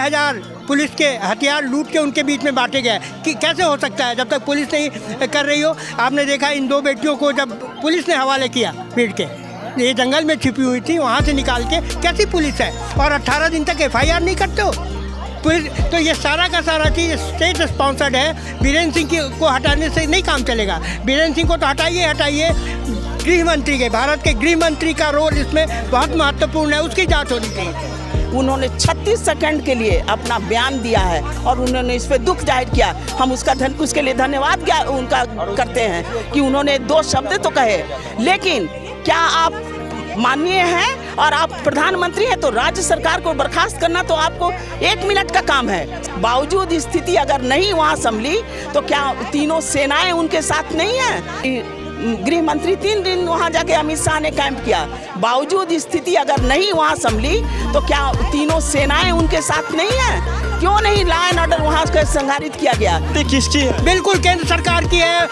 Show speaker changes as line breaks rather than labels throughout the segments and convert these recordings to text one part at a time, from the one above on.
6000 police के हथियार लूट के उनके बीच में बांटे गए कि कैसे हो सकता है जब तक पुलिस नहीं कर रही हो। आपने देखा इन 2 बेटियों को जब पुलिस ने हवाले किया पीट के, ये जंगल में छिपी हुई थी, वहाँ से निकाल के, कैसी पुलिस है? और 18 दिन तक FIR नहीं करते हो पुलिस। तो ये सारा का सारा चीज़ स्टेट स्पॉन्सर्ड है। बीरेंद्र सिंह को हटाने से नहीं काम चलेगा। बीरेंद्र सिंह को तो हटाइए। गृह मंत्री के, भारत के गृह मंत्री का रोल इसमें बहुत महत्वपूर्ण है, उसकी जांच होनी चाहिए।
उन्होंने 36 सेकंड के लिए अपना बयान दिया है और उन्होंने इस पर दुख जाहिर किया। हम उसके लिए धन्यवाद उनका करते हैं कि उन्होंने 2 शब्द तो कहे। लेकिन क्या आप माननीय हैं और आप प्रधानमंत्री हैं तो राज्य सरकार को बर्खास्त करना तो आपको 1 मिनट का काम है। बावजूद स्थिति अगर नहीं वहाँ संभली तो क्या तीनों सेनाएं उनके साथ नहीं है? गृह मंत्री 3 दिन वहाँ जाके अमित शाह ने कैंप किया। बावजूद स्थिति अगर नहीं वहाँ संभली तो क्या तीनों सेनाएं उनके साथ नहीं है? क्यों नहीं लॉ एंड ऑर्डर वहाँ संघारित किया गया?
किसकी है? बिल्कुल केंद्र सरकार की है,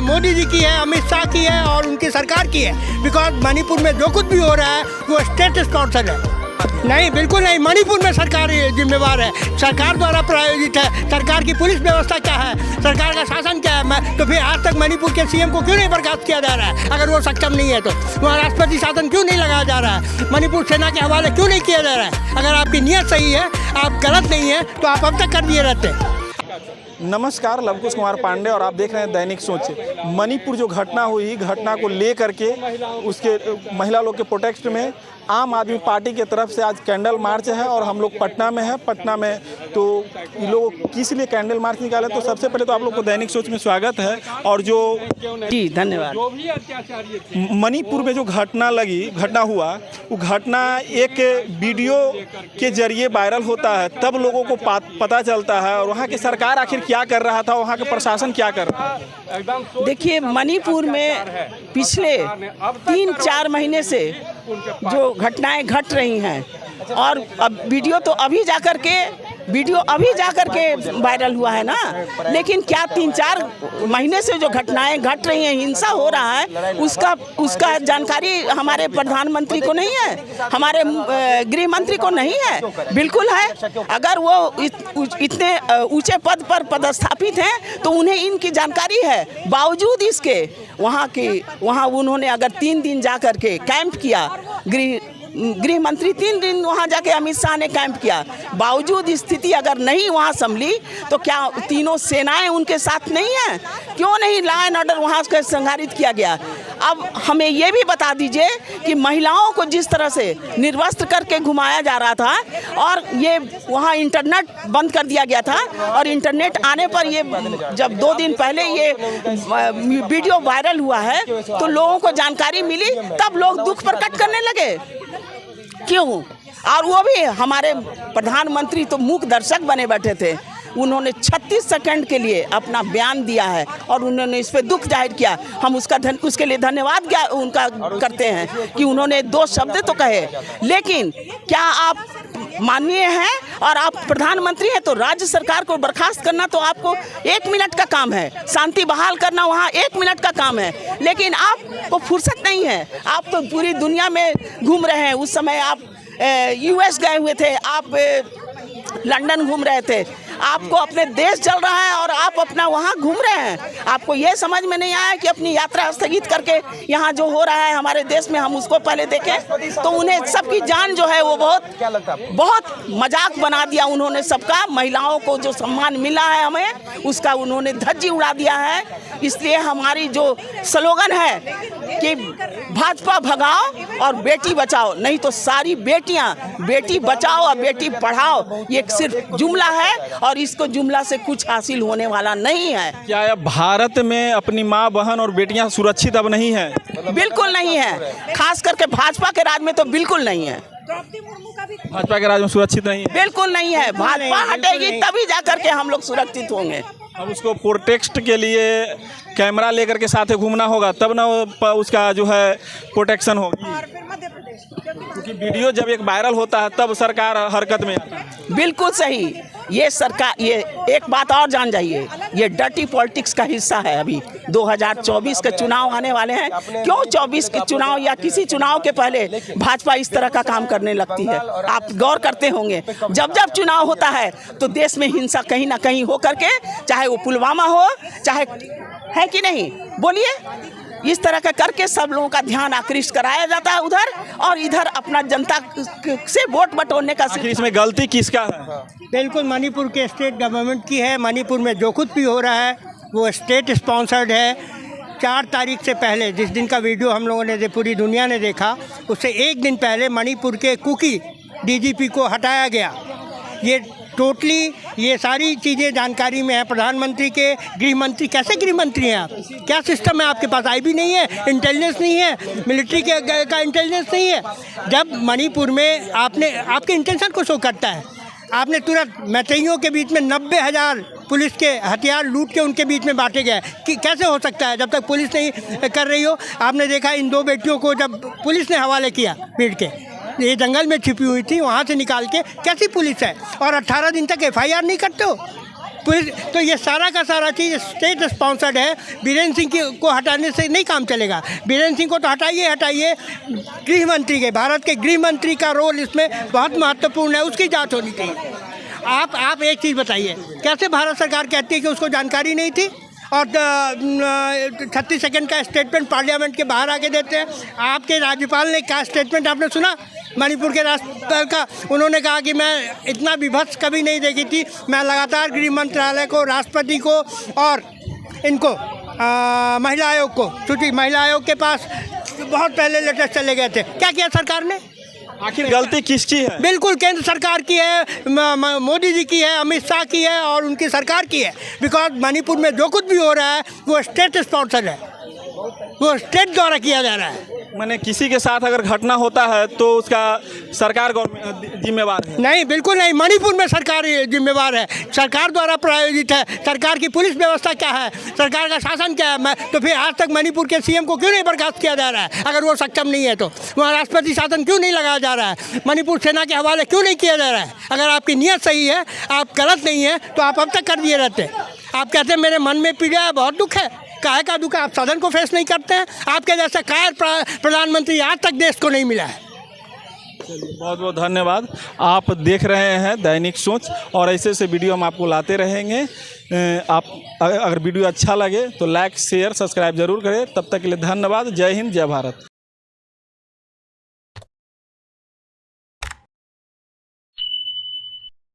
मोदी जी की है, अमित शाह की है और उनकी सरकार की है। बिकॉज मणिपुर में जो कुछ भी हो रहा है वो स्टेट स्पॉन्सर्ड है। नहीं, बिल्कुल नहीं। मणिपुर में सरकार जिम्मेवार है, सरकार द्वारा प्रायोजित है। सरकार की पुलिस व्यवस्था क्या है, सरकार का शासन क्या है? तो फिर आज तक मणिपुर के CM को क्यों नहीं बर्खास्त किया जा रहा है? अगर वो सक्षम नहीं है तो वहाँ राष्ट्रपति शासन क्यों नहीं लगाया जा रहा है? मणिपुर सेना के हवाले क्यों नहीं किया जा रहा है? अगर आपकी नीयत सही है, आप गलत नहीं है, तो आप अब तक कर दिए रहते।
नमस्कार, लवकुश कुमार पांडे और आप देख रहे हैं दैनिक सोच। मणिपुर जो घटना हुई, घटना को ले करके उसके महिला लोग के प्रोटेस्ट में आम आदमी पार्टी के तरफ से आज कैंडल मार्च है और हम लोग पटना में हैं। पटना में तो ये लोग किस लिए कैंडल मार्च निकाले, तो सबसे पहले तो आप लोग को दैनिक सोच में स्वागत है। और जो
जी धन्यवाद।
मणिपुर में जो घटना हुआ, वो घटना एक वीडियो के जरिए वायरल होता है, तब लोगों को पता चलता है और वहाँ की सरकार आखिर क्या कर रहा था, वहाँ के प्रशासन क्या कर रहा है।
देखिए, मणिपुर में पिछले 3-4 महीने से जो घटनाएं घट रही हैं और अब वीडियो अभी जाकर के वायरल हुआ है ना। लेकिन क्या 3-4 महीने से जो घटनाएं घट रही हैं, हिंसा हो रहा है, उसका जानकारी हमारे प्रधानमंत्री को नहीं है, हमारे गृह मंत्री को नहीं है? बिल्कुल है। अगर वो इतने ऊंचे पद पर पदस्थापित हैं तो उन्हें इनकी जानकारी है। बावजूद इसके वहाँ उन्होंने अगर 3 दिन जा कर के कैंप किया, गृह मंत्री 3 दिन वहाँ जाके अमित शाह ने कैंप किया। बावजूद स्थिति अगर नहीं वहाँ संभली तो क्या तीनों सेनाएं उनके साथ नहीं है? क्यों नहीं लॉ एंड ऑर्डर वहाँ संघारित किया गया? अब हमें ये भी बता दीजिए कि महिलाओं को जिस तरह से निर्वस्त्र करके घुमाया जा रहा था और ये वहाँ इंटरनेट बंद कर दिया गया था, और इंटरनेट आने पर ये जब 2 दिन पहले ये वीडियो वायरल हुआ है तो लोगों को जानकारी मिली, तब लोग दुख प्रकट करने लगे। क्यों? और वो भी हमारे प्रधानमंत्री तो मूक दर्शक बने बैठे थे। उन्होंने 36 सेकंड के लिए अपना बयान दिया है और उन्होंने इस पर दुख जाहिर किया। हम उसके लिए धन्यवाद उनका करते हैं कि उन्होंने 2 शब्द तो कहे। लेकिन क्या आप माननीय हैं और आप प्रधानमंत्री हैं तो राज्य सरकार को बर्खास्त करना तो आपको 1 मिनट का काम है, शांति बहाल करना वहाँ 1 मिनट का काम है। लेकिन आपको फुर्सत नहीं है, आप तो पूरी दुनिया में घूम रहे हैं। उस समय आप US गए हुए थे, आप लंदन घूम रहे थे, आपको अपने देश चल रहा है और आप अपना वहाँ घूम रहे हैं। आपको ये समझ में नहीं आया कि अपनी यात्रा स्थगित करके यहाँ जो हो रहा है हमारे देश में हम उसको पहले देखें? तो उन्हें सबकी जान जो है वो बहुत मजाक बना दिया उन्होंने सबका। महिलाओं को जो सम्मान मिला है हमें, उसका उन्होंने धज्जी उड़ा दिया है। इसलिए हमारी जो स्लोगन है कि भाजपा भगाओ और बेटी बचाओ, नहीं तो सारी बेटियां, बेटी बचाओ और बेटी पढ़ाओ, ये सिर्फ जुमला है और इसको जुमला से कुछ हासिल होने वाला नहीं है।
क्या भारत में अपनी माँ, बहन और बेटियां सुरक्षित अब नहीं है?
बिल्कुल नहीं है। खास करके भाजपा के राज में तो बिल्कुल नहीं है।
भाजपा के राज में सुरक्षित नहीं है?
बिल्कुल नहीं है। भाजपा हटेगी तभी जाकर के हम लोग सुरक्षित होंगे।
अब उसको प्रोटेक्ट के लिए कैमरा लेकर के साथ घूमना होगा, तब ना उसका जो है प्रोटेक्शन होगी। क्योंकि वीडियो जब एक वायरल होता है तब सरकार हरकत में आता है।
बिल्कुल सही। ये सरकार, ये एक बात और जान जाइए, ये डर्टी पॉलिटिक्स का हिस्सा है। अभी 2024 के चुनाव आने वाले हैं। क्यों 24 के चुनाव या किसी चुनाव के पहले भाजपा इस तरह का काम करने लगती है? आप गौर करते होंगे, जब जब चुनाव होता है तो देश में हिंसा कहीं ना कहीं हो करके, चाहे वो पुलवामा हो, चाहे, है कि नहीं, बोलिए, इस तरह का करके सब लोगों का ध्यान आकृष्ट कराया जाता है उधर, और इधर अपना जनता से वोट बटोरने का।
आखिर इसमें गलती किसका है?
बिल्कुल मणिपुर के स्टेट गवर्नमेंट की है। मणिपुर में जो कुछ भी हो रहा है वो स्टेट स्पॉन्सर्ड है। 4 तारीख से पहले, जिस दिन का वीडियो हम लोगों ने पूरी दुनिया ने देखा, उससे एक दिन पहले मणिपुर के कुकी डीजीपी को हटाया गया। ये टोटली, ये सारी चीज़ें जानकारी में है प्रधानमंत्री के। गृह मंत्री, कैसे गृह मंत्री हैं आप? क्या सिस्टम है आपके पास? आईबी नहीं है, इंटेलिजेंस नहीं है, मिलिट्री का इंटेलिजेंस नहीं है। जब मणिपुर में आपके इंटेंशन को शो करता है, आपने तुरंत मैतेइयों के बीच में 90,000 पुलिस के हथियार लूट के उनके बीच में बांटे गए कि कैसे हो सकता है जब तक पुलिस नहीं कर रही हो? आपने देखा इन 2 बेटियों को जब पुलिस ने हवाले किया, भीड़ के, ये जंगल में छिपी हुई थी, वहाँ से निकाल के, कैसी पुलिस है? और 18 दिन तक FIR नहीं करते हो पुलिस। तो ये सारा का सारा चीज़ स्टेट स्पॉन्सर्ड है। बीरेंद्र सिंह को हटाने से नहीं काम चलेगा। बीरेंद्र सिंह को तो हटाइए, गृह मंत्री के, भारत के गृह मंत्री का रोल इसमें बहुत महत्वपूर्ण है, उसकी जांच होनी चाहिए। आप एक चीज़ बताइए, कैसे भारत सरकार कहती है कि उसको जानकारी नहीं थी और 36 सेकंड का स्टेटमेंट पार्लियामेंट के बाहर आके देते हैं? आपके राज्यपाल ने क्या स्टेटमेंट आपने सुना मणिपुर के राज्यपाल का? उन्होंने कहा कि मैं इतना विभत्स कभी नहीं देखी थी। मैं लगातार गृह मंत्रालय को, राष्ट्रपति को और इनको महिला आयोग को, क्योंकि महिला आयोग के पास बहुत पहले लेटर चले गए थे। क्या किया सरकार ने?
आखिर गलती किसकी है?
बिल्कुल केंद्र सरकार की है, मोदी जी की है, अमित शाह की है और उनकी सरकार की है। बिकॉज मणिपुर में जो कुछ भी हो रहा है वो स्टेट स्पॉन्सर्ड है, वो स्टेट द्वारा किया जा रहा है।
मैंने किसी के साथ अगर घटना होता है तो उसका सरकार जिम्मेवार है?
नहीं, बिल्कुल नहीं। मणिपुर में सरकार जिम्मेवार है, सरकार द्वारा प्रायोजित है। सरकार की पुलिस व्यवस्था क्या है, सरकार का शासन क्या है? तो फिर आज तक मणिपुर के CM को क्यों नहीं बर्खास्त किया जा रहा है? अगर वो सक्षम नहीं है तो वहाँ राष्ट्रपति शासन क्यों नहीं लगाया जा रहा है? मणिपुर सेना के हवाले क्यों नहीं किया जा रहा है? अगर आपकी नीयत सही है, आप गलत नहीं है, तो आप अब तक कर दिए रहते। आप कहते हैं मेरे मन में पीड़ा है, बहुत दुख है। काहे का दुख? आप सदन को फेस नहीं करते हैं। आपके जैसा कायर प्रधानमंत्री आज तक देश को नहीं मिला है।
बहुत बहुत धन्यवाद। आप देख रहे हैं दैनिक सोच, और ऐसे वीडियो हम आपको लाते रहेंगे। आप अगर वीडियो अच्छा लगे तो लाइक, शेयर, सब्सक्राइब जरूर करें। तब तक के लिए धन्यवाद। जय हिंद, जय भारत।